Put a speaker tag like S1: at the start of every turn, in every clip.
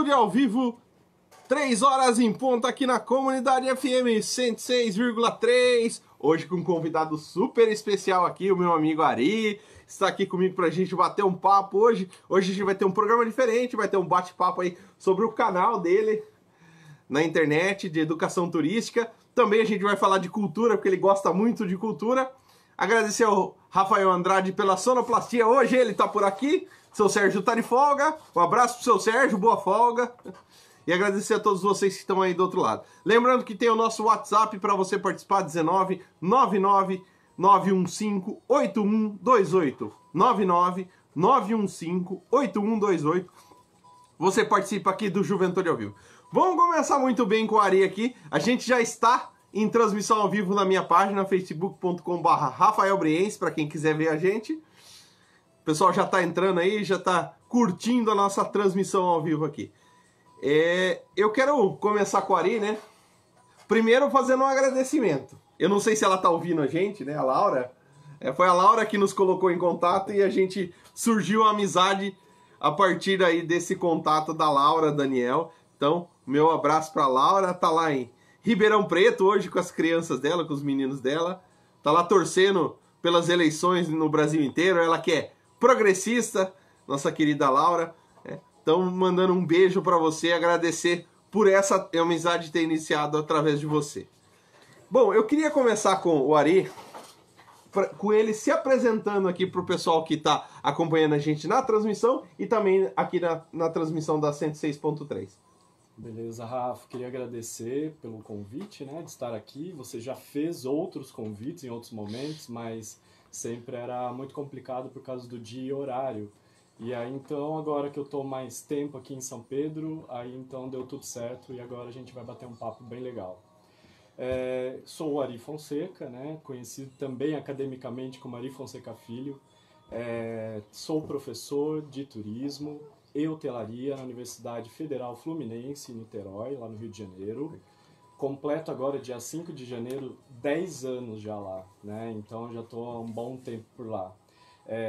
S1: Estúdio ao vivo, 3 horas em ponto aqui na Comunidade FM 106,3. Hoje com um convidado super especial aqui, o meu amigo Ari. Está aqui comigo pra gente bater um papo hoje. Hoje a gente vai ter um programa diferente, vai ter um bate-papo aí sobre o canal dele na internet de educação turística. Também a gente vai falar de cultura, porque ele gosta muito de cultura. Agradecer ao Rafael Andrade pela sonoplastia. Hoje ele tá por aqui. Seu Sérgio tá de folga. Um abraço pro seu Sérgio, boa folga. E agradecer a todos vocês que estão aí do outro lado. Lembrando que tem o nosso WhatsApp para você participar, 19 99 915 8128. 99 915 8128. Você participa aqui do Juventude ao Vivo. Vamos começar muito bem com o Ari aqui. A gente já está em transmissão ao vivo na minha página, facebook.com/RafaelBriense, para quem quiser ver a gente. O pessoal já está entrando aí, já está curtindo a nossa transmissão ao vivo aqui. Eu quero começar com a Ari, né? Primeiro fazendo um agradecimento. Eu não sei se ela tá ouvindo a gente, né? A Laura. Foi a Laura que nos colocou em contato e a gente surgiu a amizade a partir aí desse contato da Laura, Daniel. Então, meu abraço pra Laura. Tá lá em Ribeirão Preto hoje com as crianças dela, com os meninos dela. Tá lá torcendo pelas eleições no Brasil inteiro. Ela que é progressista, nossa querida Laura. Então, mandando um beijo para você, agradecer por essa amizade ter iniciado através de você. Bom, eu queria começar com o Ari, com ele se apresentando aqui para o pessoal que está acompanhando a gente na transmissão e também aqui na transmissão da 106.3.
S2: Beleza, Rafa. Queria agradecer pelo convite, né, de estar aqui. Você já fez outros convites em outros momentos, mas sempre era muito complicado por causa do dia e horário. E aí, então, agora que eu tô mais tempo aqui em São Pedro, aí então deu tudo certo e agora a gente vai bater um papo bem legal. Sou o Ari Fonseca, né? Conhecido também academicamente como Ari Fonseca Filho. Sou professor de turismo e hotelaria na Universidade Federal Fluminense, em Niterói, lá no Rio de Janeiro. Completo agora, dia 5 de janeiro, 10 anos já lá, né? Então já tô há um bom tempo por lá.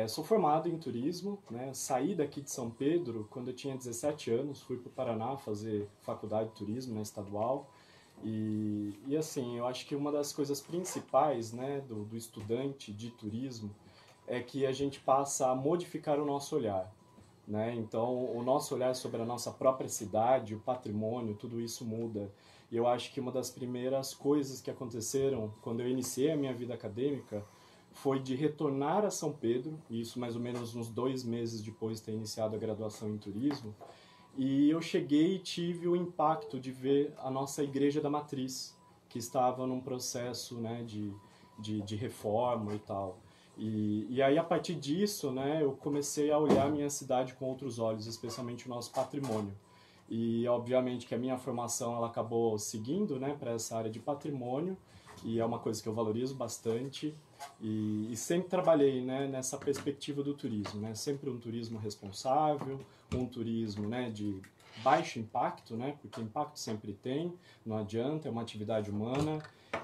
S2: Sou formado em turismo, né? Saí daqui de São Pedro quando eu tinha 17 anos, fui para o Paraná fazer faculdade de turismo na estadual. E assim, eu acho que uma das coisas principais, né, do estudante de turismo é que a gente passa a modificar o nosso olhar, né? Então, o nosso olhar sobre a nossa própria cidade, o patrimônio, tudo isso muda. E eu acho que uma das primeiras coisas que aconteceram quando eu iniciei a minha vida acadêmica foi de retornar a São Pedro, isso mais ou menos uns 2 meses depois de ter iniciado a graduação em turismo, e eu cheguei e tive o impacto de ver a nossa Igreja da Matriz, que estava num processo, né, de reforma e tal. E aí, a partir disso, né, eu comecei a olhar a minha cidade com outros olhos, especialmente o nosso patrimônio. E, obviamente, que a minha formação ela acabou seguindo, né, para essa área de patrimônio, e é uma coisa que eu valorizo bastante. E sempre trabalhei, né, nessa perspectiva do turismo, né, sempre um turismo responsável, um turismo, né, de baixo impacto, né, porque impacto sempre tem, não adianta, é uma atividade humana,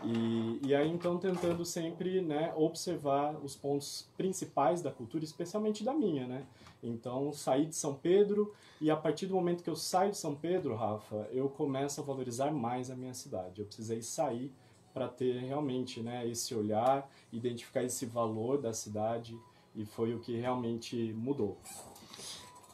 S2: e aí então tentando sempre, né, observar os pontos principais da cultura, especialmente da minha, né. Então saí de São Pedro e a partir do momento que eu saio de São Pedro, Rafa, eu começo a valorizar mais a minha cidade. Eu precisei sair para ter realmente, né, esse olhar, identificar esse valor da cidade, e foi o que realmente mudou.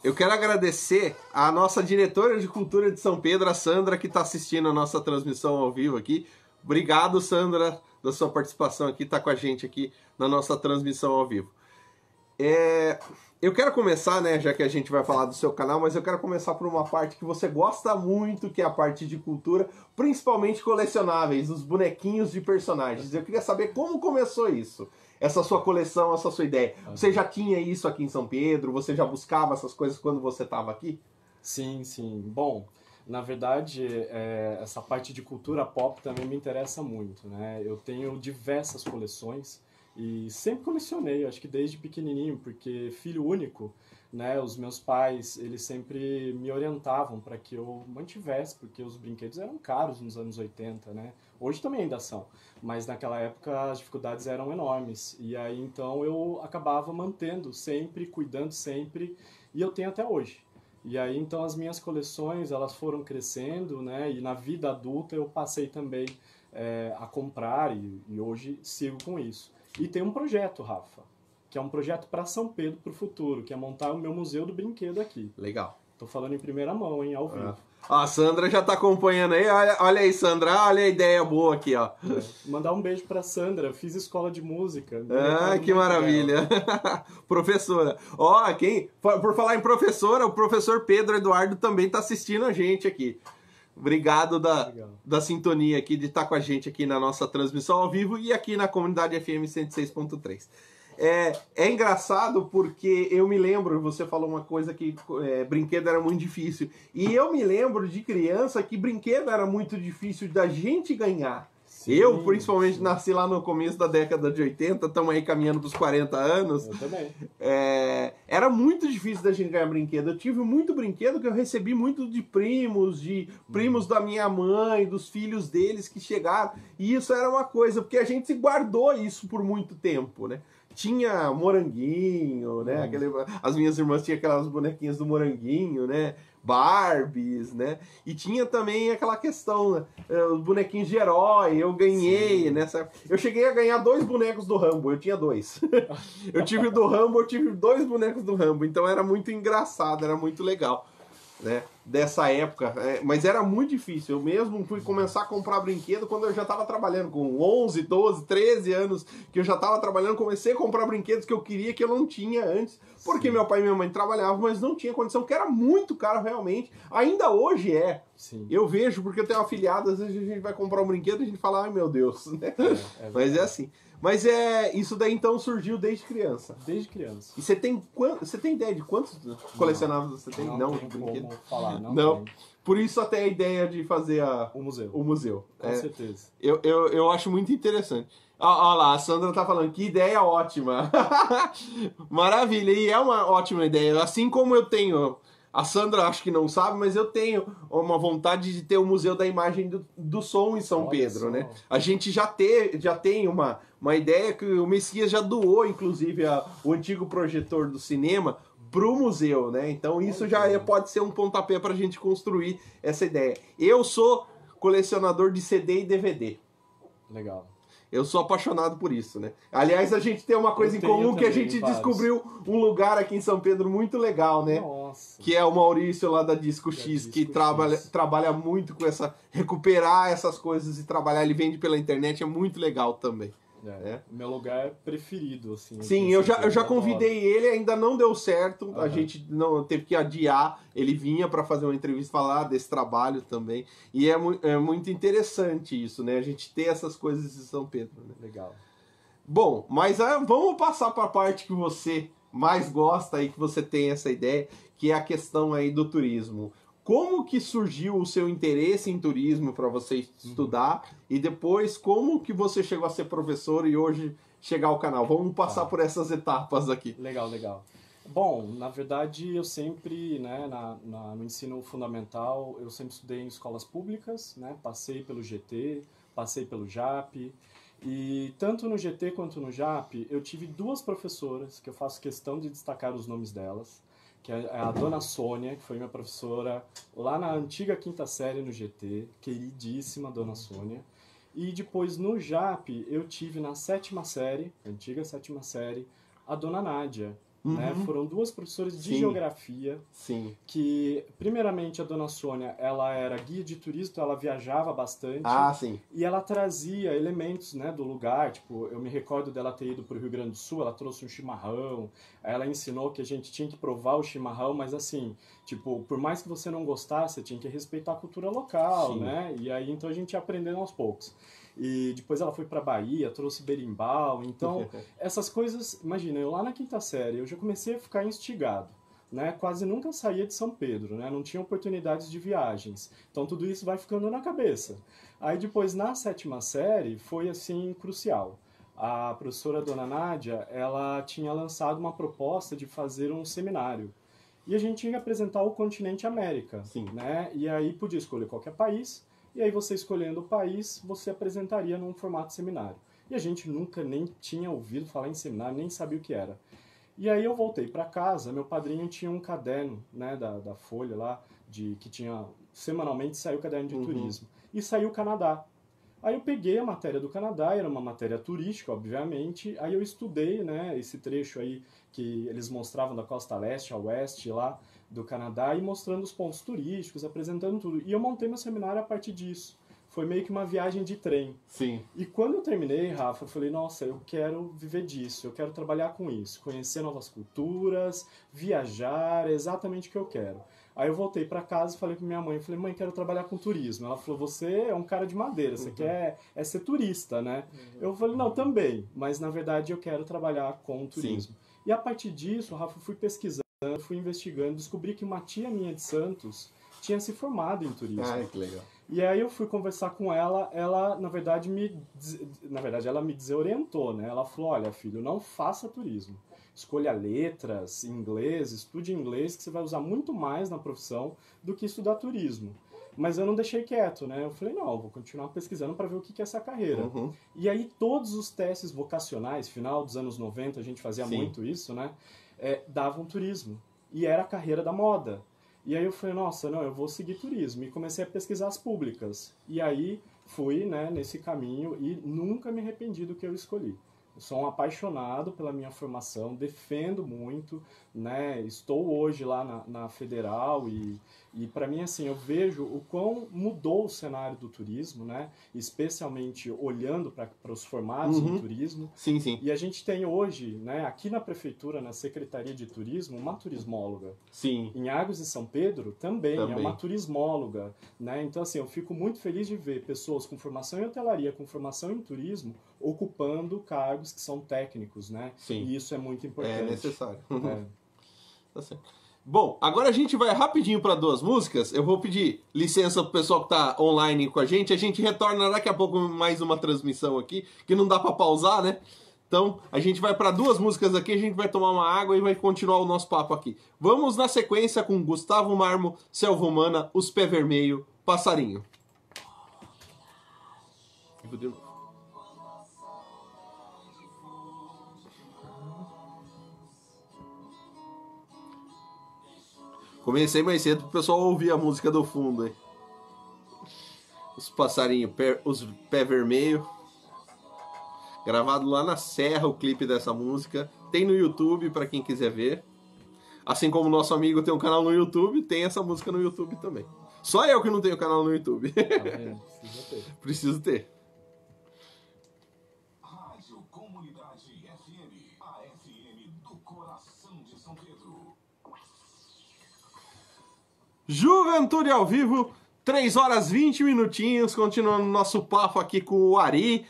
S1: Eu quero agradecer a nossa diretora de cultura de São Pedro, a Sandra, que está assistindo a nossa transmissão ao vivo aqui. Obrigado, Sandra, da sua participação aqui, tá com a gente aqui na nossa transmissão ao vivo. Eu quero começar, né, já que a gente vai falar do seu canal, mas eu quero começar por uma parte que você gosta muito, que é a parte de cultura, principalmente colecionáveis, os bonequinhos de personagens. Eu queria saber como começou isso, essa sua coleção, essa sua ideia. Você já tinha isso aqui em São Pedro? Você já buscava essas coisas quando você estava aqui?
S2: Sim, sim. Bom, na verdade, essa parte de cultura pop também me interessa muito, né? Eu tenho diversas coleções e sempre colecionei, acho que desde pequenininho, porque filho único, né? Os meus pais, eles sempre me orientavam para que eu mantivesse, porque os brinquedos eram caros nos anos 80, né? Hoje também ainda são, mas naquela época as dificuldades eram enormes. E aí então eu acabava mantendo sempre, cuidando sempre, e eu tenho até hoje. E aí, então, as minhas coleções, elas foram crescendo, né? E na vida adulta eu passei também a comprar e hoje sigo com isso. E tem um projeto, Rafa, que é um projeto para São Pedro para o futuro, que é montar o meu museu do brinquedo aqui.
S1: Legal.
S2: Tô falando em primeira mão, hein, ao vivo.
S1: A Sandra já tá acompanhando aí. Olha aí, Sandra. Olha a ideia boa aqui, ó.
S2: Mandar um beijo pra Sandra. Eu fiz escola de música.
S1: Que maravilha. Professora. Ó, por falar em professora, o professor Pedro Eduardo também tá assistindo a gente aqui. Obrigado da sintonia aqui, de estar com a gente aqui na nossa transmissão ao vivo e aqui na comunidade FM 106.3. É engraçado porque eu me lembro, você falou uma coisa que brinquedo era muito difícil. E eu me lembro de criança que brinquedo era muito difícil da gente ganhar. Sim, eu, principalmente, nasci lá no começo da década de 80, estamos aí caminhando para os 40 anos.
S2: Eu também.
S1: Era muito difícil da gente ganhar brinquedo. Eu tive muito brinquedo que eu recebi muito de primos da minha mãe, dos filhos deles que chegaram. E isso era uma coisa, porque a gente guardou isso por muito tempo, né? Tinha moranguinho, né? As minhas irmãs tinham aquelas bonequinhas do moranguinho, né? Barbies, né? E tinha também aquela questão, né? Os bonequinhos de herói, eu ganhei nessa... Eu cheguei a ganhar 2 bonecos do Rambo, eu tinha 2. Eu tive o do Rambo, eu tive 2 bonecos do Rambo, então era muito engraçado, era muito legal, né? Dessa época, mas era muito difícil. Eu mesmo fui começar a comprar brinquedo quando eu já estava trabalhando, com 11, 12, 13 anos, que eu já estava trabalhando, comecei a comprar brinquedos que eu queria, que eu não tinha antes, porque meu pai e minha mãe trabalhavam, mas não tinha condição, que era muito caro realmente. Ainda hoje é. Sim. Eu vejo, porque eu tenho afiliado, às vezes a gente vai comprar um brinquedo e a gente fala, ai meu Deus, né? Mas é assim. Mas isso daí então surgiu desde criança.
S2: Desde criança.
S1: E você tem ideia de quantos colecionáveis você tem?
S2: Não tem como falar,
S1: não. Por isso até a ideia de fazer
S2: o museu.
S1: O museu.
S2: Com certeza.
S1: Eu acho muito interessante. Olha lá, a Sandra tá falando, que ideia ótima. Maravilha, e é uma ótima ideia. Assim como eu tenho... A Sandra acho que não sabe, mas eu tenho uma vontade de ter o Museu da Imagem do Som em São Pedro, né? A gente já tem uma ideia que o Messias já doou, inclusive, o antigo projetor do cinema pro museu, né? Então isso pode ser um pontapé pra gente construir essa ideia. Eu sou colecionador de CD e DVD.
S2: Legal.
S1: Eu sou apaixonado por isso, né? Aliás, a gente tem uma coisa em comum, que a gente descobriu um lugar aqui em São Pedro muito legal, né?
S2: Nossa.
S1: Que é o Maurício lá da Disco X, que trabalha muito com recuperar essas coisas e trabalhar. Ele vende pela internet, é muito legal também.
S2: O meu lugar preferido, assim.
S1: Sim, eu já convidei ele, ainda não deu certo, a gente não teve que adiar, ele vinha para fazer uma entrevista, falar desse trabalho também, e é muito interessante isso, né, a gente ter essas coisas em São Pedro, né?
S2: Legal.
S1: Bom, mas vamos passar para a parte que você mais gosta aí, que você tem essa ideia, que é a questão aí do turismo. Como que surgiu o seu interesse em turismo para você estudar e depois como que você chegou a ser professor e hoje chegar ao canal? Vamos passar por essas etapas aqui.
S2: Legal. Bom, na verdade eu sempre, né, no ensino fundamental, eu sempre estudei em escolas públicas, né, passei pelo GT, passei pelo JAP, e tanto no GT quanto no JAP eu tive 2 professoras, que eu faço questão de destacar os nomes delas, que é a dona Sônia, que foi minha professora lá na antiga 5ª série no GT, queridíssima dona Sônia. E depois no JAP eu tive na 7ª série, antiga 7ª série, a dona Nádia. Né? Foram 2 professoras de geografia.
S1: Sim.
S2: Que, primeiramente, a dona Sônia, ela era guia de turismo, então ela viajava bastante.
S1: Sim.
S2: E ela trazia elementos, né, do lugar. Tipo, eu me recordo dela ter ido para o Rio Grande do Sul, ela trouxe um chimarrão. Ela ensinou que a gente tinha que provar o chimarrão, mas assim, tipo, por mais que você não gostasse, você tinha que respeitar a cultura local, né? E aí, então, a gente ia aprendendo aos poucos. E depois ela foi pra Bahia, trouxe berimbau. Então, essas coisas... Imagina, eu lá na 5ª série, eu já comecei a ficar instigado, né? Quase nunca saía de São Pedro, né? Não tinha oportunidades de viagens. Então, tudo isso vai ficando na cabeça. Aí, depois, na 7ª série, foi, assim, crucial. A professora Dona Nádia, ela tinha lançado uma proposta de fazer um seminário. E a gente tinha que apresentar o continente América, né? E aí, podia escolher qualquer país... E aí você escolhendo o país, você apresentaria num formato seminário. E a gente nunca nem tinha ouvido falar em seminário, nem sabia o que era. E aí eu voltei para casa, meu padrinho tinha um caderno, né, da Folha lá, que tinha, semanalmente saiu o caderno de turismo. E saiu o Canadá. Aí eu peguei a matéria do Canadá, era uma matéria turística, obviamente, aí eu estudei, né, esse trecho aí que eles mostravam da costa leste a oeste lá do Canadá e mostrando os pontos turísticos, apresentando tudo. E eu montei meu seminário a partir disso. Foi meio que uma viagem de trem.
S1: Sim.
S2: E quando eu terminei, Rafa, eu falei, nossa, eu quero viver disso, eu quero trabalhar com isso, conhecer novas culturas, viajar, é exatamente o que eu quero. Aí eu voltei para casa e falei com minha mãe, eu falei, mãe, quero trabalhar com turismo. Ela falou, você é um cara de madeira, você quer ser turista, né? Eu falei, não, também, mas na verdade eu quero trabalhar com turismo.
S1: Sim.
S2: E a partir disso, Rafa, eu fui pesquisando, fui investigando, descobri que uma tia minha de Santos tinha se formado em turismo.
S1: Ai, que legal.
S2: E aí eu fui conversar com ela, ela, na verdade, ela me desorientou, né? Ela falou, olha, filho, não faça turismo. Escolha letras, inglês, estude inglês, que você vai usar muito mais na profissão do que estudar turismo. Mas eu não deixei quieto, né? Eu falei, não, eu vou continuar pesquisando para ver o que é essa carreira. E aí todos os testes vocacionais, final dos anos 90, a gente fazia muito isso, né? Davam turismo. E era a carreira da moda. E aí eu falei, nossa, não, eu vou seguir turismo. E comecei a pesquisar as públicas. E aí fui, né, nesse caminho e nunca me arrependi do que eu escolhi. Eu sou um apaixonado pela minha formação, defendo muito, né? Estou hoje lá na Federal e para mim, assim, eu vejo o quão mudou o cenário do turismo, né? Especialmente olhando para os formados em turismo.
S1: Sim, sim.
S2: E a gente tem hoje, né, aqui na Prefeitura, na Secretaria de Turismo, uma turismóloga.
S1: Sim.
S2: Em Águas e São Pedro também é uma turismóloga, né? Então, assim, eu fico muito feliz de ver pessoas com formação em hotelaria, com formação em turismo, ocupando cargos que são técnicos, né?
S1: Sim.
S2: E isso é muito importante.
S1: É necessário.
S2: É.
S1: Tá certo. Bom, agora a gente vai rapidinho para 2 músicas. Eu vou pedir licença pro pessoal que tá online com a gente. A gente retorna daqui a pouco mais uma transmissão aqui, que não dá para pausar, né? Então, a gente vai para 2 músicas aqui, a gente vai tomar uma água e vai continuar o nosso papo aqui. Vamos na sequência com Gustavo Marmo, Selva Humana, Os Pé Vermelho, Passarinho. Comecei mais cedo pro pessoal ouvir a música do fundo aí. Os passarinhos, os pé vermelho. Gravado lá na Serra o clipe dessa música. Tem no YouTube para quem quiser ver. Assim como o nosso amigo tem um canal no YouTube, tem essa música no YouTube também. Só eu que não tenho canal no YouTube.
S2: Tá vendo? Precisa ter.
S1: Preciso ter.
S3: Rádio Comunidade FM, a FM do coração de São Pedro.
S1: Juventude ao vivo, 3 horas 20 minutinhos, continuando nosso papo aqui com o Ari.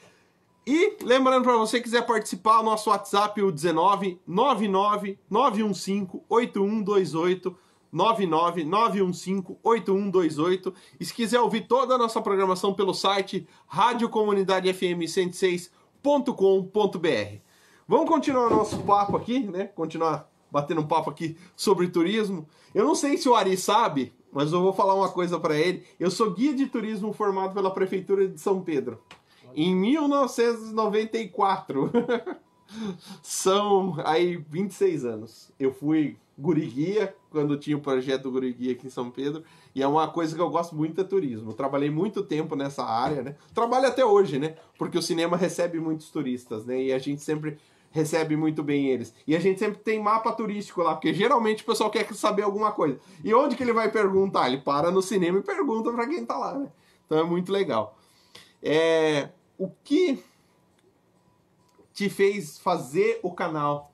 S1: E lembrando para você que quiser participar, o nosso WhatsApp, o 19 99 915 8128, 99 915 8128. E se quiser ouvir toda a nossa programação pelo site radiocomunidadefm106.com.br. Vamos continuar nosso papo aqui, né? Continuar batendo um papo aqui sobre turismo. Eu não sei se o Ari sabe, mas eu vou falar uma coisa para ele. Eu sou guia de turismo formado pela Prefeitura de São Pedro. Em 1994. São aí 26 anos. Eu fui guri-guia quando tinha o projeto guri-guia aqui em São Pedro. E é uma coisa que eu gosto muito, é turismo. Eu trabalhei muito tempo nessa área, né? Trabalho até hoje, né? Porque o cinema recebe muitos turistas, né? E a gente sempre recebe muito bem eles. E a gente sempre tem mapa turístico lá, porque geralmente o pessoal quer saber alguma coisa. E onde que ele vai perguntar? Ele para no cinema e pergunta para quem tá lá, né? Então é muito legal. O que te fez fazer o canal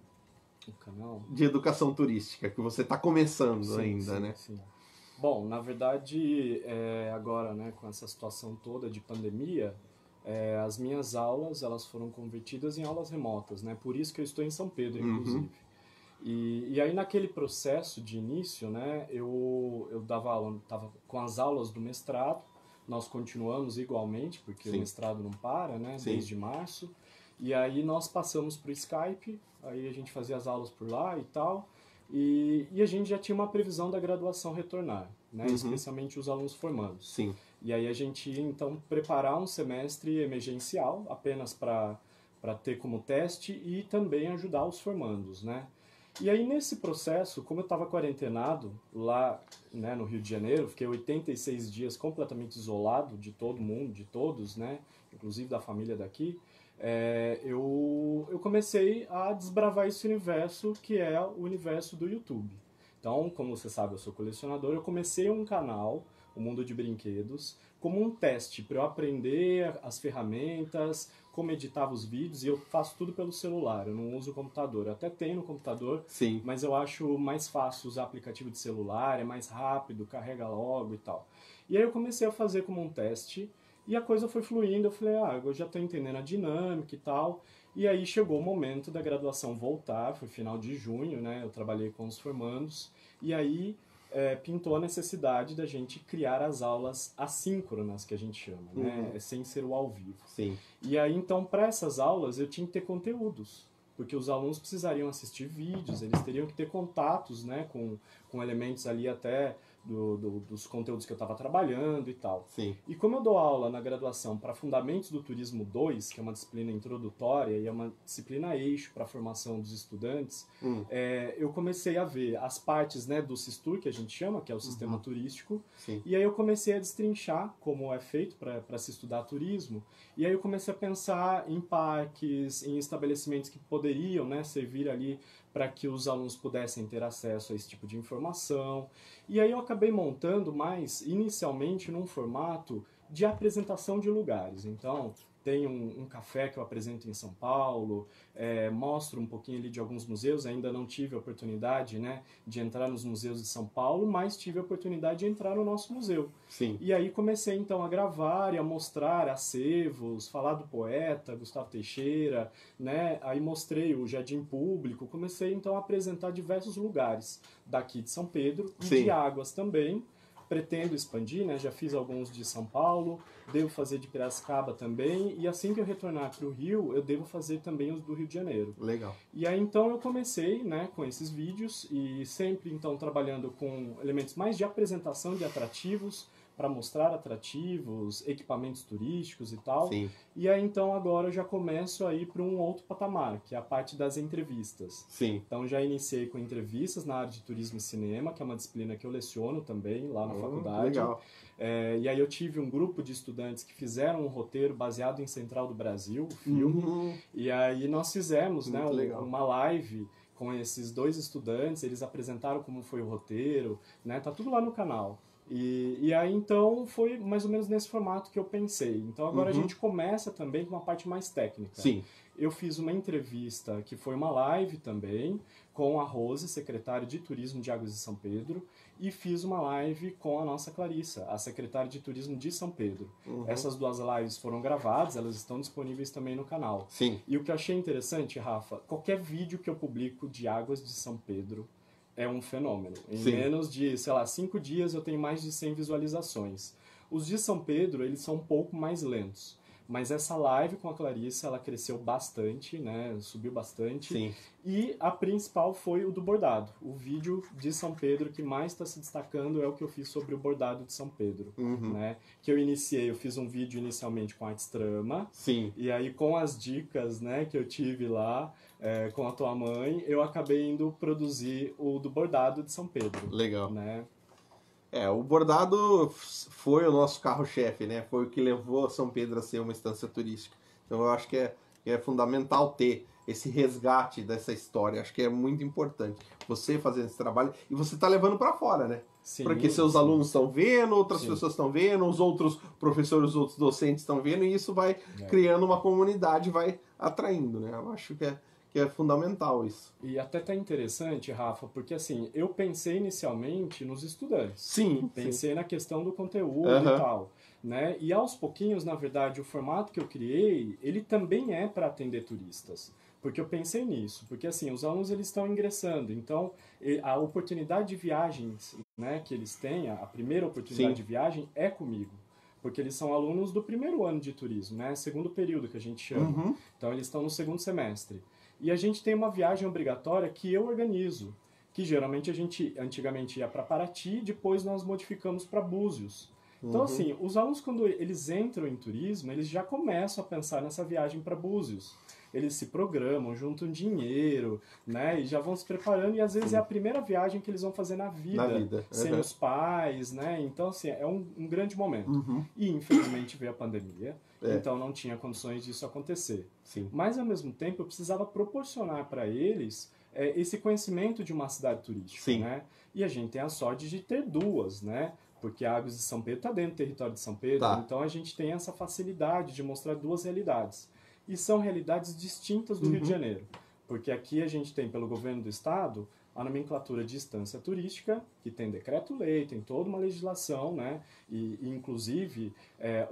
S1: de educação turística, que você está começando ainda, né?
S2: Sim. Bom, na verdade, agora, né, com essa situação toda de pandemia, as minhas aulas, elas foram convertidas em aulas remotas, né? Por isso que eu estou em São Pedro, inclusive. E aí, naquele processo de início, né, eu dava aula, estava com as aulas do mestrado, nós continuamos igualmente, porque o mestrado não para, né, desde março. E aí nós passamos para o Skype, aí a gente fazia as aulas por lá e tal, e a gente já tinha uma previsão da graduação retornar, né, especialmente os alunos formandos.
S1: Sim.
S2: E aí a gente ia, então, preparar um semestre emergencial, apenas para ter como teste e também ajudar os formandos, né. E aí, nesse processo, como eu estava quarentenado lá, né, no Rio de Janeiro, fiquei 86 dias completamente isolado de todo mundo, de todos, né, inclusive da família daqui, eu comecei a desbravar esse universo que é o universo do YouTube. Então, como você sabe, eu sou colecionador, eu comecei um canal, o Mundo de Brinquedos, como um teste para eu aprender as ferramentas, como editava os vídeos, e eu faço tudo pelo celular, eu não uso o computador. Eu até tenho no computador,
S1: Sim.
S2: mas eu acho mais fácil usar aplicativo de celular, é mais rápido, carrega logo e tal. E aí eu comecei a fazer como um teste, e a coisa foi fluindo, eu falei, eu já estou entendendo a dinâmica e tal. E aí chegou o momento da graduação voltar, foi final de junho, né? Eu trabalhei com os formandos, e aí pintou a necessidade da gente criar as aulas assíncronas, que a gente chama, né? Sem ser o ao vivo.
S1: Sim.
S2: E aí, então, para essas aulas, eu tinha que ter conteúdos, porque os alunos precisariam assistir vídeos, eles teriam que ter contatos, né, com elementos ali até dos conteúdos que eu estava trabalhando e tal.
S1: Sim.
S2: E como eu dou aula na graduação para Fundamentos do Turismo 2, que é uma disciplina introdutória e é uma disciplina eixo para a formação dos estudantes, eu comecei a ver as partes, né, do SISTUR, que a gente chama, que é o sistema turístico,
S1: Sim.
S2: e aí eu comecei a destrinchar como é feito para se estudar turismo, e aí eu comecei a pensar em parques, em estabelecimentos que poderiam, né, servir ali para que os alunos pudessem ter acesso a esse tipo de informação. E aí eu acabei montando mais, inicialmente, num formato de apresentação de lugares. Então, tem um café que eu apresento em São Paulo, mostro um pouquinho ali de alguns museus, ainda não tive a oportunidade, né, de entrar nos museus de São Paulo, mas tive a oportunidade de entrar no nosso museu.
S1: Sim.
S2: E aí comecei então a gravar e a mostrar acervos, falar do poeta Gustavo Teixeira, né, aí mostrei o Jardim Público, comecei então a apresentar diversos lugares daqui de São Pedro e
S1: Sim.
S2: de Águas também. Pretendo expandir, né? Já fiz alguns de São Paulo, devo fazer de Piracicaba também, e assim que eu retornar para o Rio, eu devo fazer também os do Rio de Janeiro.
S1: Legal.
S2: E aí então eu comecei, né, com esses vídeos e sempre então trabalhando com elementos mais de apresentação de atrativos, para mostrar atrativos, equipamentos turísticos e tal.
S1: Sim.
S2: E aí então agora eu já começo a ir para um outro patamar, que é a parte das entrevistas.
S1: Sim.
S2: Então já iniciei com entrevistas na área de turismo e cinema, que é uma disciplina que eu leciono também lá na faculdade.
S1: Legal.
S2: E aí eu tive um grupo de estudantes que fizeram um roteiro baseado em Central do Brasil, o filme. E aí nós fizemos, né, uma live com esses dois estudantes, eles apresentaram como foi o roteiro, né, tá tudo lá no canal. E aí então foi mais ou menos nesse formato que eu pensei. Então agora a gente começa também com uma parte mais técnica.
S1: Sim.
S2: Eu fiz uma entrevista que foi uma live também com a Rose, secretária de Turismo de Águas de São Pedro, e fiz uma live com a nossa Clarissa, a secretária de Turismo de São Pedro. Essas duas lives foram gravadas, elas estão disponíveis também no canal.
S1: Sim.
S2: E o que eu achei interessante, Rafa, qualquer vídeo que eu publico de Águas de São Pedro é um fenômeno. Em menos de, 5 dias eu tenho mais de 100 visualizações. Os de São Pedro, eles são um pouco mais lentos. Mas essa live com a Clarissa, ela cresceu bastante, né? Subiu bastante.
S1: Sim.
S2: E a principal foi o do bordado. O vídeo de São Pedro que mais está se destacando é o que eu fiz sobre o bordado de São Pedro. Né? Que eu fiz um vídeo inicialmente com arte trama.
S1: Sim.
S2: E aí com as dicas, né, que eu tive lá com a tua mãe, eu acabei indo produzir o do bordado de São Pedro.
S1: Legal.
S2: Né?
S1: O bordado foi o nosso carro-chefe, né? Foi o que levou São Pedro a ser uma estância turística. Então eu acho que é fundamental ter esse resgate dessa história. Acho que é muito importante você fazer esse trabalho e você tá levando para fora, né?
S2: Sim,
S1: porque seus alunos estão vendo, outras pessoas estão vendo, os outros professores, os outros docentes estão vendo, e isso vai criando uma comunidade, vai atraindo, né? Eu acho que é fundamental isso.
S2: E até tá interessante, Rafa, porque assim, eu pensei inicialmente nos estudantes.
S1: Sim.
S2: Pensei na questão do conteúdo e tal, né? E aos pouquinhos, na verdade, o formato que eu criei, ele também é para atender turistas. Porque eu pensei nisso, porque assim, os alunos eles estão ingressando, então a oportunidade de viagens, né, que eles têm, a primeira oportunidade de viagem é comigo. Porque eles são alunos do primeiro ano de turismo, né? Segundo período que a gente chama. Então eles estão no segundo semestre. E a gente tem uma viagem obrigatória que eu organizo, que geralmente a gente antigamente ia para Paraty, depois nós modificamos para Búzios. Então assim, os alunos quando eles entram em turismo, eles já começam a pensar nessa viagem para Búzios. eles se programam, juntam dinheiro, né? E já vão se preparando, e às vezes é a primeira viagem que eles vão fazer na vida. Sem os pais, né? Então, assim, é um grande momento. E, infelizmente, veio a pandemia, então não tinha condições disso acontecer.
S1: Sim.
S2: Mas, ao mesmo tempo, eu precisava proporcionar para eles esse conhecimento de uma cidade turística,
S1: Sim.
S2: né? E a gente tem a sorte de ter duas, né? Porque a Águas de São Pedro está dentro do território de São Pedro, então a gente tem essa facilidade de mostrar duas realidades. E são realidades distintas do Rio de Janeiro. Porque aqui a gente tem, pelo governo do estado, a nomenclatura de instância turística, que tem decreto-lei, tem toda uma legislação, né? E inclusive,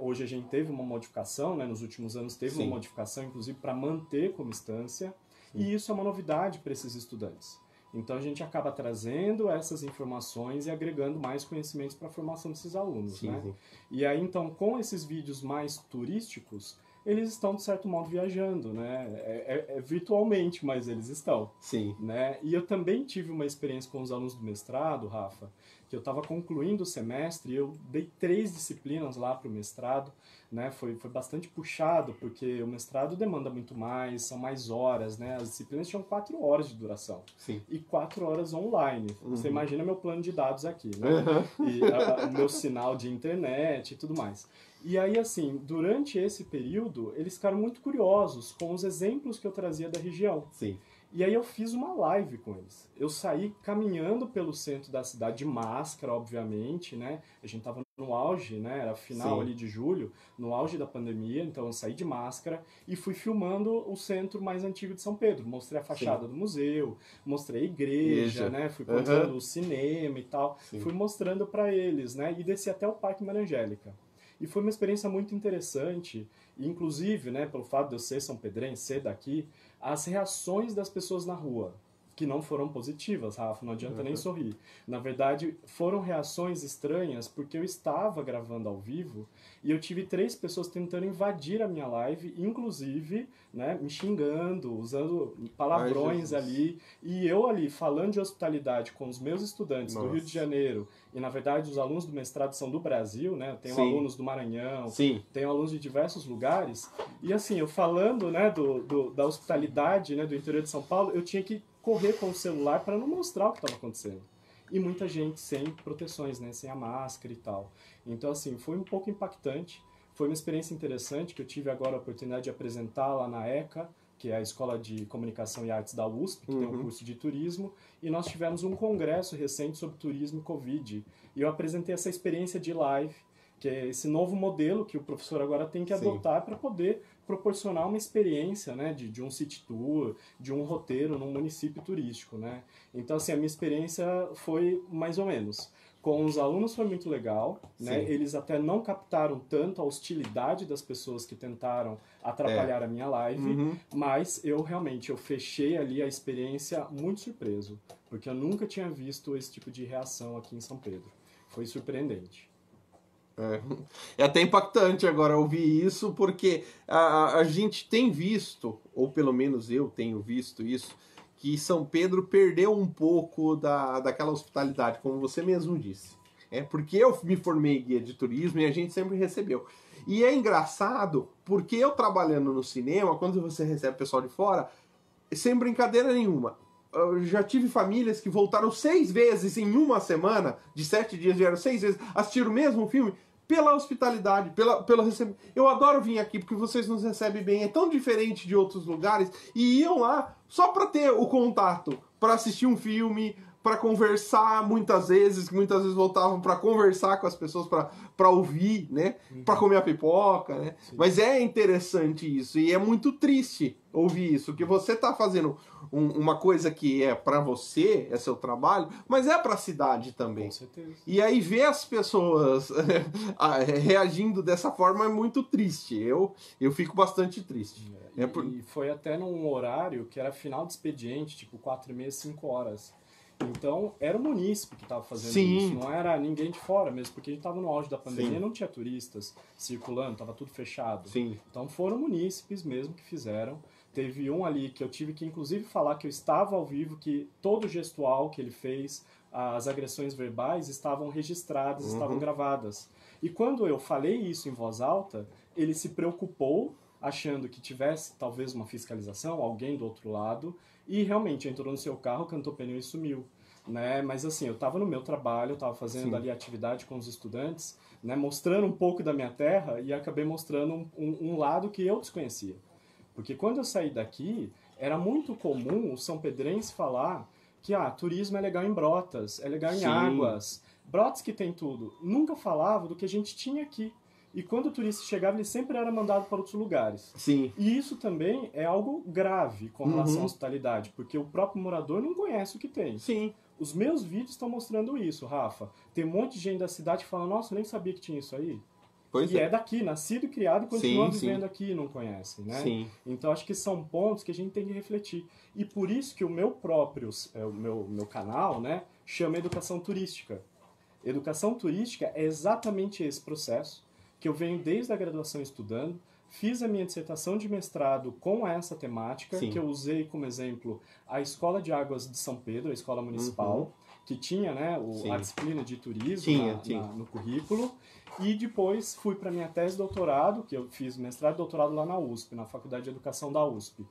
S2: hoje a gente teve uma modificação, né? Nos últimos anos teve uma modificação, inclusive, para manter como instância. E isso é uma novidade para esses estudantes. Então a gente acaba trazendo essas informações e agregando mais conhecimentos para a formação desses alunos, né? Sim. E aí, então, com esses vídeos mais turísticos, eles estão, de certo modo, viajando, né? Virtualmente, mas eles estão.
S1: Sim.
S2: Né? E eu também tive uma experiência com os alunos do mestrado, Rafa, que eu estava concluindo o semestre e eu dei 3 disciplinas lá para o mestrado, né? Foi bastante puxado, porque o mestrado demanda muito mais, são mais horas, né? As disciplinas tinham 4 horas de duração.
S1: Sim.
S2: E 4 horas online. Você imagina meu plano de dados aqui, né? E o meu sinal de internet e tudo mais. E aí, assim, durante esse período, eles ficaram muito curiosos com os exemplos que eu trazia da região.
S1: Sim.
S2: E aí eu fiz uma live com eles. Eu saí caminhando pelo centro da cidade, de máscara, obviamente, né? A gente tava no auge, né? Era final ali de julho, no auge da pandemia, então eu saí de máscara e fui filmando o centro mais antigo de São Pedro. Mostrei a fachada do museu, mostrei a igreja, né? Fui contando o cinema e tal. Fui mostrando para eles, né? E desci até o Parque Marangélica. E foi uma experiência muito interessante, inclusive, né, pelo fato de eu ser são pedrense, ser daqui, as reações das pessoas na rua, que não foram positivas, Rafa, não adianta nem sorrir. Na verdade, foram reações estranhas, porque eu estava gravando ao vivo e eu tive 3 pessoas tentando invadir a minha live, inclusive, né, me xingando, usando palavrões ali, e eu ali falando de hospitalidade com os meus estudantes do Rio de Janeiro, e na verdade os alunos do mestrado são do Brasil, né, eu tenho alunos do Maranhão, tenho alunos de diversos lugares, e assim, eu falando, né, da hospitalidade, né, do interior de São Paulo, eu tinha que correr com o celular para não mostrar o que estava acontecendo. E muita gente sem proteções, né, sem a máscara e tal. Então, assim, foi um pouco impactante. Foi uma experiência interessante que eu tive agora a oportunidade de apresentar lá na ECA, que é a Escola de Comunicação e Artes da USP, que tem um curso de turismo, e nós tivemos um congresso recente sobre turismo e Covid. E eu apresentei essa experiência de live, que é esse novo modelo que o professor agora tem que adotar para poder proporcionar uma experiência, né, de um city tour, de um roteiro num município turístico, né? Então, assim, a minha experiência foi mais ou menos. Com os alunos foi muito legal, né? Eles até não captaram tanto a hostilidade das pessoas que tentaram atrapalhar a minha live, mas eu fechei ali a experiência muito surpreso, porque eu nunca tinha visto esse tipo de reação aqui em São Pedro. Foi surpreendente.
S1: É até impactante agora ouvir isso, porque a gente tem visto, ou pelo menos eu tenho visto isso, que São Pedro perdeu um pouco daquela hospitalidade, como você mesmo disse. Porque eu me formei guia de turismo e a gente sempre recebeu. E é engraçado, porque eu trabalhando no cinema, quando você recebe pessoal de fora, sem brincadeira nenhuma, eu já tive famílias que voltaram 6 vezes em uma semana, de 7 dias vieram 6 vezes, assistiram o mesmo filme, pela hospitalidade, pelo recebimento. Eu adoro vir aqui porque vocês nos recebem bem, é tão diferente de outros lugares, e iam lá só para ter o contato, para assistir um filme, para conversar muitas vezes voltavam para conversar com as pessoas, para ouvir, né? Para comer a pipoca, né? Mas é interessante isso, e é muito triste ouvir isso, que você tá fazendo uma coisa que é para você, é seu trabalho, mas é para a cidade também.
S2: Com certeza.
S1: E aí ver as pessoas reagindo dessa forma é muito triste. Eu fico bastante triste.
S2: E foi até num horário que era final de expediente, tipo 4h30, 5 horas. Então, era o munícipe que estava fazendo isso, não era ninguém de fora mesmo, porque a gente estava no auge da pandemia, não tinha turistas circulando, estava tudo fechado. Então, foram munícipes mesmo que fizeram. Teve um ali que eu tive que, inclusive, falar que eu estava ao vivo, que todo o gestual que ele fez, as agressões verbais estavam registradas, estavam gravadas. E quando eu falei isso em voz alta, ele se preocupou, achando que tivesse talvez uma fiscalização, alguém do outro lado, e realmente entrou no seu carro, cantou pneu e sumiu. Né? Mas assim, eu estava no meu trabalho, eu estava fazendo
S1: Sim.
S2: ali atividade com os estudantes, né? Mostrando um pouco da minha terra e acabei mostrando um lado que eu desconhecia. Porque quando eu saí daqui, era muito comum o são pedrense falar que turismo é legal em Brotas, é legal em
S1: Sim.
S2: Águas, Brotas que tem tudo. Nunca falava do que a gente tinha aqui. E quando o turista chegava, ele sempre era mandado para outros lugares.
S1: Sim.
S2: E isso também é algo grave com relação à hospitalidade, porque o próprio morador não conhece o que tem.
S1: Sim.
S2: Os meus vídeos estão mostrando isso, Rafa. Tem um monte de gente da cidade que fala, nossa, eu nem sabia que tinha isso aí.
S1: Pois
S2: E é daqui, nascido e criado, e continua
S1: Sim,
S2: vivendo aqui e não conhece, né?
S1: Sim.
S2: Então acho que são pontos que a gente tem que refletir. E por isso que o meu próprio, meu canal, né, chama Educação Turística. Educação Turística é exatamente esse processo que eu venho desde a graduação estudando. Fiz a minha dissertação de mestrado com essa temática,
S1: Sim.
S2: que eu usei como exemplo a Escola de Águas de São Pedro, a escola municipal, que tinha, né, a disciplina de turismo no currículo. E depois fui para minha tese de doutorado, que eu fiz mestrado e doutorado lá na USP, na Faculdade de Educação da USP,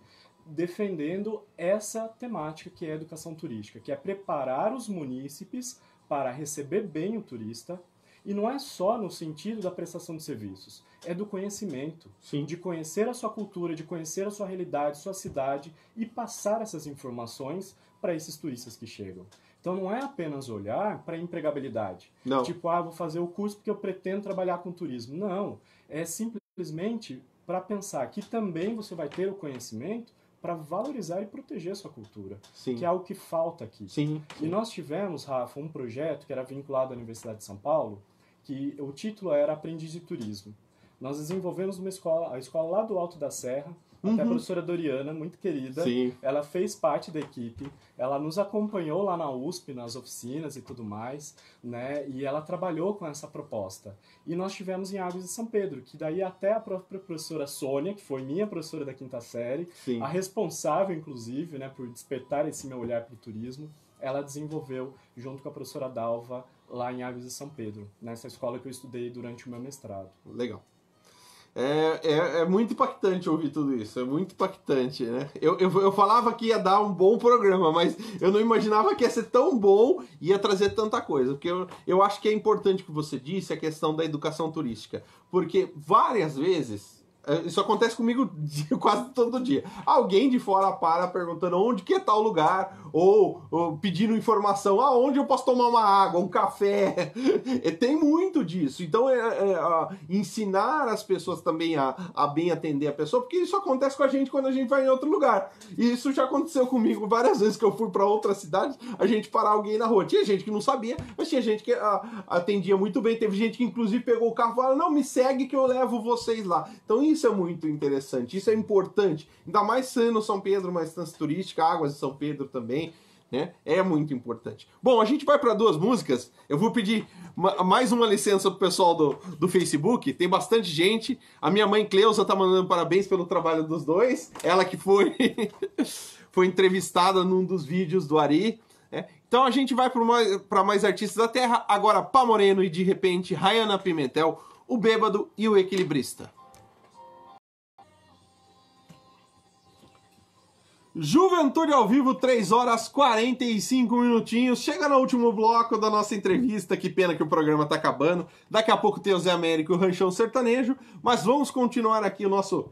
S2: defendendo essa temática que é a educação turística, que é preparar os munícipes para receber bem o turista. E não é só no sentido da prestação de serviços, é do conhecimento,
S1: Sim.
S2: de conhecer a sua cultura, de conhecer a sua realidade, sua cidade e passar essas informações para esses turistas que chegam. Então não é apenas olhar para a empregabilidade.
S1: Não.
S2: Tipo, vou fazer o curso porque eu pretendo trabalhar com turismo. Não, é simplesmente para pensar que também você vai ter o conhecimento para valorizar e proteger a sua cultura,
S1: Sim.
S2: que é algo que falta aqui.
S1: Sim.
S2: E nós tivemos, Rafa, um projeto que era vinculado à Universidade de São Paulo, que o título era Aprendiz de Turismo. Nós desenvolvemos a escola lá do Alto da Serra, até a professora Doriana, muito querida,
S1: Sim.
S2: ela fez parte da equipe, ela nos acompanhou lá na USP, nas oficinas e tudo mais, né? E ela trabalhou com essa proposta. E nós tivemos em Águas de São Pedro, que daí até a própria professora Sônia, que foi minha professora da quinta série,
S1: Sim.
S2: a responsável, inclusive, né, por despertar esse meu olhar para o turismo, ela desenvolveu, junto com a professora Dalva, lá em Águas de São Pedro, nessa escola que eu estudei durante o meu mestrado.
S1: Legal. É muito impactante ouvir tudo isso, é muito impactante, né? Eu falava que ia dar um bom programa, mas eu não imaginava que ia ser tão bom e ia trazer tanta coisa, porque eu acho que é importante o que você disse, a questão da educação turística, porque várias vezes, isso acontece comigo quase todo dia, alguém de fora para perguntando onde que é tal lugar, ou pedindo informação, aonde eu posso tomar uma água, um café, tem muito disso, então ensinar as pessoas também a bem atender a pessoa, porque isso acontece com a gente quando a gente vai em outro lugar, e isso já aconteceu comigo várias vezes que eu fui para outras cidades, a gente parar alguém na rua, tinha gente que não sabia, mas tinha gente que atendia muito bem, teve gente que inclusive pegou o carro e falou, não, me segue que eu levo vocês lá, então isso é muito interessante, isso é importante, ainda mais sendo São Pedro uma instância turística, Águas de São Pedro também, né? É muito importante. Bom, a gente vai para 2 músicas, eu vou pedir mais uma licença pro pessoal do Facebook, tem bastante gente, a minha mãe Cleusa tá mandando parabéns pelo trabalho dos dois, ela que foi, foi entrevistada num dos vídeos do Ari, né? Então a gente vai para mais artistas da terra, agora Pá Moreno e de repente Rayana Pimentel, o Bêbado e o Equilibrista. Juventude ao vivo, 3 horas 45 minutinhos. Chega no último bloco da nossa entrevista. Que pena que o programa tá acabando. Daqui a pouco tem o Zé Américo e o Ranchão Sertanejo. Mas vamos continuar aqui o nosso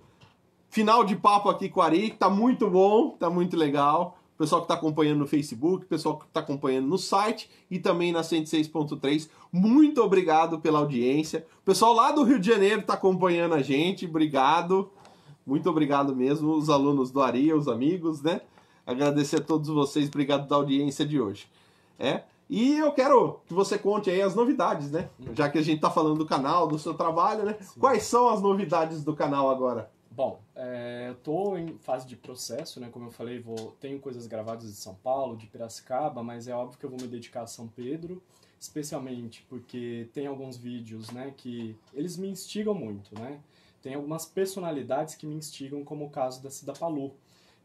S1: final de papo aqui com o Ari. Tá muito bom, tá muito legal. O pessoal que tá acompanhando no Facebook, o pessoal que tá acompanhando no site e também na 106.3. Muito obrigado pela audiência. O pessoal lá do Rio de Janeiro tá acompanhando a gente. Obrigado. Muito obrigado mesmo, os alunos do Ari, os amigos, né? Agradecer a todos vocês, obrigado da audiência de hoje. E eu quero que você conte aí as novidades, né? Já que a gente tá falando do canal, do seu trabalho, né?
S2: Sim.
S1: Quais são as novidades do canal agora?
S2: Bom, eu tô em fase de processo, né? Como eu falei, tenho coisas gravadas de São Paulo, de Piracicaba, mas é óbvio que eu vou me dedicar a São Pedro, especialmente porque tem alguns vídeos, né, que eles me instigam muito, né? Tem algumas personalidades que me instigam, como o caso da Cida Palu,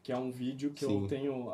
S2: que é um vídeo que
S1: Sim.
S2: eu tenho,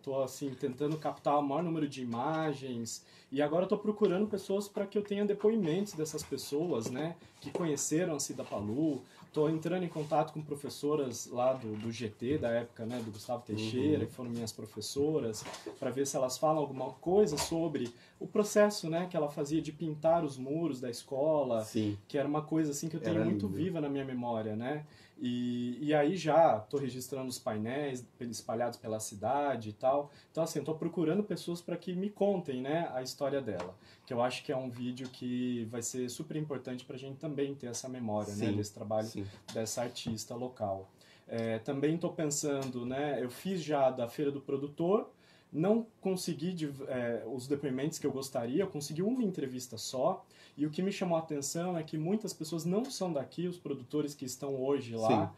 S2: tô assim, tentando captar o maior número de imagens, e agora estou procurando pessoas para que eu tenha depoimentos dessas pessoas, né, que conheceram a Cida Palu. Estou entrando em contato com professoras lá do GT, da época, né, do Gustavo Teixeira, que foram minhas professoras, para ver se elas falam alguma coisa sobre o processo, né, que ela fazia de pintar os muros da escola,
S1: Sim.
S2: que era uma coisa assim que eu tenho
S1: Era
S2: muito
S1: lindo.
S2: viva na minha memória, né? E aí já estou registrando os painéis espalhados pela cidade e tal. Então, assim, estou procurando pessoas para que me contem, né, a história dela. Que eu acho que é um vídeo que vai ser super importante para a gente também ter essa memória, né,
S1: Sim,
S2: desse trabalho
S1: sim.
S2: dessa artista local. Também estou pensando, né, eu fiz já da Feira do Produtor, não consegui os depoimentos que eu gostaria, eu consegui uma entrevista só, e o que me chamou a atenção é que muitas pessoas não são daqui, os produtores que estão hoje lá,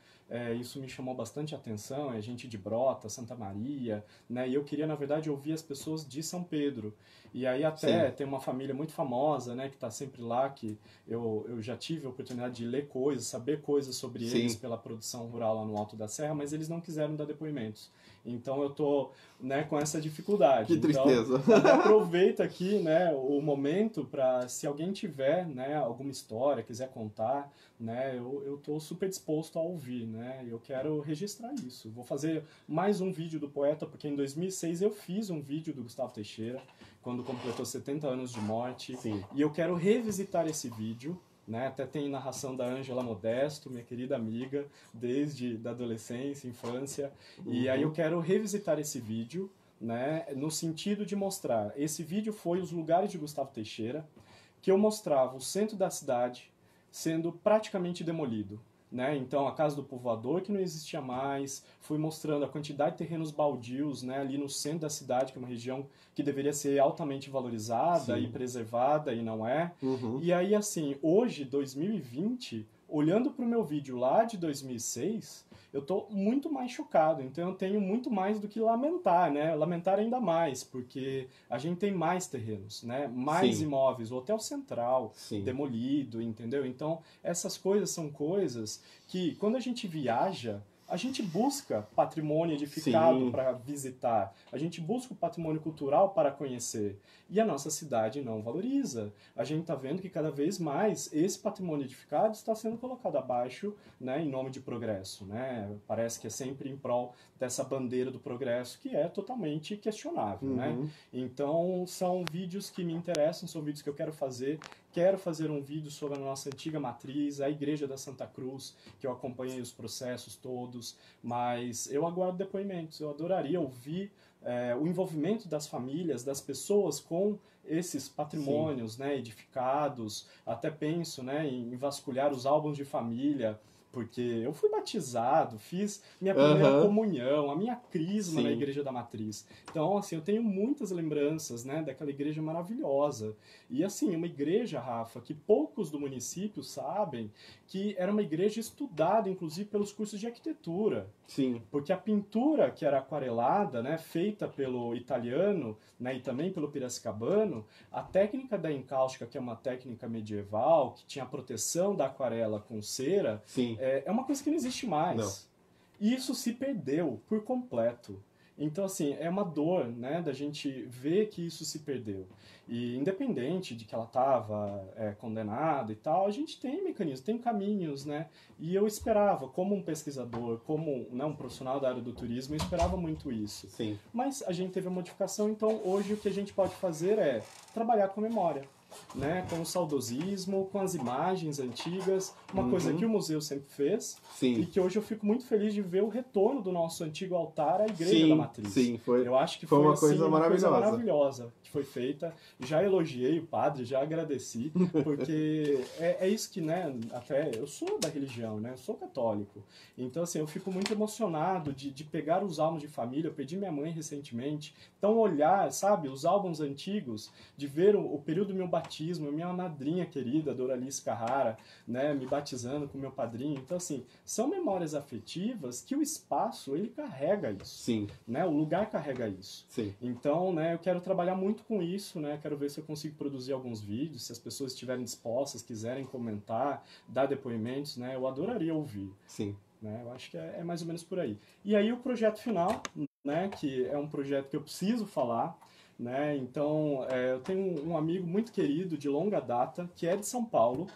S2: isso me chamou bastante atenção, é gente de Brota, Santa Maria, né, e eu queria, na verdade, ouvir as pessoas de São Pedro. E aí até tem uma família muito famosa, né, que está sempre lá, que eu já tive a oportunidade de ler coisas, saber coisas sobre eles pela produção rural lá no Alto da Serra, mas eles não quiseram dar depoimentos. Então eu tô, né, com essa dificuldade.
S1: Que tristeza.
S2: Então, até aproveito aqui, né, o momento para, se alguém tiver, né, alguma história, quiser contar, né, eu tô super disposto a ouvir, né, eu quero registrar isso. Vou fazer mais um vídeo do poeta, porque em 2006 eu fiz um vídeo do Gustavo Teixeira, quando completou 70 anos de morte, e eu quero revisitar esse vídeo, né? Até tem narração da Ângela Modesto, minha querida amiga, desde da adolescência, infância, e aí eu quero revisitar esse vídeo, né? No sentido de mostrar, esse vídeo foi os lugares de Gustavo Teixeira, que eu mostrava o centro da cidade sendo praticamente demolido. Né? Então, a Casa do Povoador, que não existia mais, fui mostrando a quantidade de terrenos baldios, né, ali no centro da cidade, que é uma região que deveria ser altamente valorizada e preservada, e não é. E aí, assim, hoje, 2020, olhando para o meu vídeo lá de 2006, eu estou muito mais chocado. Então, eu tenho muito mais do que lamentar, né? Lamentar ainda mais, porque a gente tem mais terrenos, né? Mais imóveis, o Hotel Central demolido, entendeu? Então, essas coisas são coisas que, quando a gente viaja, a gente busca patrimônio edificado para visitar, a gente busca o patrimônio cultural para conhecer, e a nossa cidade não valoriza. A gente está vendo que cada vez mais esse patrimônio edificado está sendo colocado abaixo, né, em nome de progresso, né? Parece que é sempre em prol dessa bandeira do progresso, que é totalmente questionável, né? Então, são vídeos que me interessam, são vídeos que eu quero fazer. Quero fazer um vídeo sobre a nossa antiga matriz, a Igreja da Santa Cruz, que eu acompanhei os processos todos, mas eu aguardo depoimentos. Eu adoraria ouvir o envolvimento das famílias, das pessoas com esses patrimônios, né, edificados. Até penso, né, em vasculhar os álbuns de família, porque eu fui batizado, fiz minha primeira comunhão, a minha crisma na Igreja da Matriz. Então, assim, eu tenho muitas lembranças, né, daquela igreja maravilhosa. E, assim, uma igreja, Rafa, que poucos do município sabem, que era uma igreja estudada, inclusive, pelos cursos de arquitetura. Porque a pintura que era aquarelada, né, feita pelo italiano, né, e também pelo piracicabano, a técnica da encáustica, que é uma técnica medieval, que tinha a proteção da aquarela com cera, é uma coisa que não existe mais. E isso se perdeu por completo. Então, assim, é uma dor, né, da gente ver que isso se perdeu. E independente de que ela estava condenada e tal, a gente tem mecanismos, tem caminhos, né? E eu esperava, como um pesquisador, como, né, um profissional da área do turismo, eu esperava muito isso. Mas a gente teve a modificação, então hoje o que a gente pode fazer é trabalhar com memória. Né, com o saudosismo, com as imagens antigas, uma coisa que o museu sempre fez, e que hoje eu fico muito feliz de ver o retorno do nosso antigo altar à Igreja da Matriz. Eu acho que foi
S1: uma
S2: assim,
S1: coisa
S2: uma coisa
S1: maravilhosa.
S2: maravilhosa que foi feita. Já elogiei o padre, já agradeci, porque é isso que, né, até eu sou da religião, né, eu sou católico, então assim, eu fico muito emocionado de pegar os álbuns de família. Eu perdi minha mãe recentemente, então olhar, sabe, os álbuns antigos, de ver o período do meu batismo, minha madrinha querida, Doralice Carrara, né, me batizando com meu padrinho. Então, assim, são memórias afetivas que o espaço, ele carrega isso. Né, o lugar carrega isso. Então, né, eu quero trabalhar muito com isso, né, quero ver se eu consigo produzir alguns vídeos, se as pessoas estiverem dispostas, quiserem comentar, dar depoimentos, né, eu adoraria ouvir. né? Eu acho que é mais ou menos por aí. E aí o projeto final, né, que é um projeto que eu preciso falar, né? Então, eu tenho um amigo muito querido, de longa data, que é de São Paulo,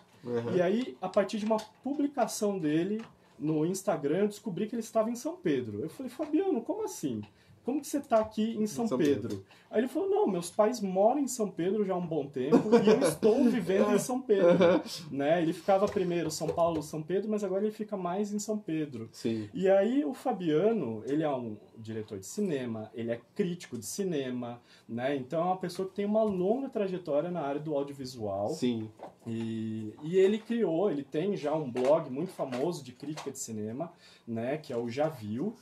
S2: e aí, a partir de uma publicação dele no Instagram, eu descobri que ele estava em São Pedro. Eu falei, Fabiano, como assim? Como que você está aqui em São Pedro? Aí ele falou, não, meus pais moram em São Pedro já há um bom tempo e eu estou vivendo em São Pedro. Né? Ele ficava primeiro São Paulo, São Pedro, mas agora ele fica mais em São Pedro.
S1: Sim.
S2: E aí o Fabiano, ele é um diretor de cinema, ele é crítico de cinema, né? Então é uma pessoa que tem uma longa trajetória na área do audiovisual.
S1: Sim.
S2: E ele tem já um blog muito famoso de crítica de cinema, né? Que é o Já Viu.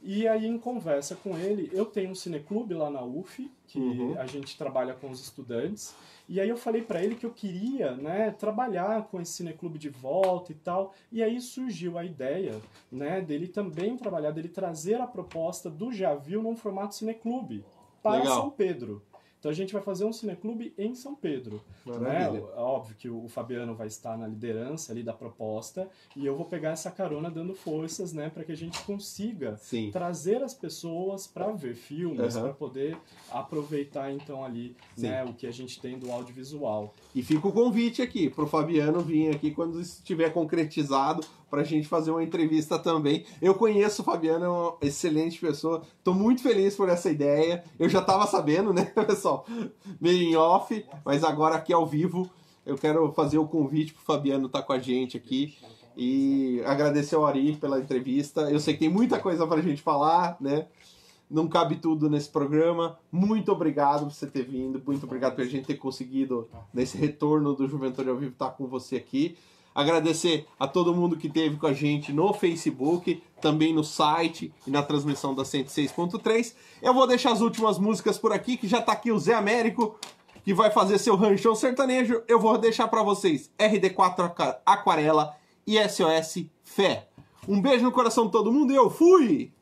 S2: E aí, em conversa com ele, eu tenho um cineclube lá na UF, que a gente trabalha com os estudantes. E aí eu falei para ele que eu queria, né, trabalhar com esse cineclube de volta e tal. E aí surgiu a ideia, né, dele também trabalhar, dele trazer a proposta do Já Viu num formato cineclube para
S1: Legal.
S2: São Pedro. Então a gente vai fazer um cineclube em São Pedro. Né? Óbvio que o Fabiano vai estar na liderança ali da proposta e eu vou pegar essa carona dando forças, né, para que a gente consiga trazer as pessoas para ver filmes, para poder aproveitar então ali, né, o que a gente tem do audiovisual.
S1: E fica o convite aqui pro Fabiano vir aqui quando estiver concretizado pra gente fazer uma entrevista também. Eu conheço o Fabiano, é uma excelente pessoa. Tô muito feliz por essa ideia. Eu já tava sabendo, né, pessoal? Meio em off, mas agora aqui ao vivo eu quero fazer o convite pro Fabiano estar com a gente aqui e agradecer ao Ari pela entrevista. Eu sei que tem muita coisa pra gente falar, né? Não cabe tudo nesse programa. Muito obrigado por você ter vindo. Muito obrigado por a gente ter conseguido, nesse retorno do Juventude ao Vivo, estar com você aqui. Agradecer a todo mundo que esteve com a gente no Facebook, também no site e na transmissão da 106.3. Eu vou deixar as últimas músicas por aqui, que já tá aqui o Zé Américo, que vai fazer seu ranchão sertanejo. Eu vou deixar para vocês RD4 Aquarela e SOS Fé. Um beijo no coração de todo mundo e eu fui!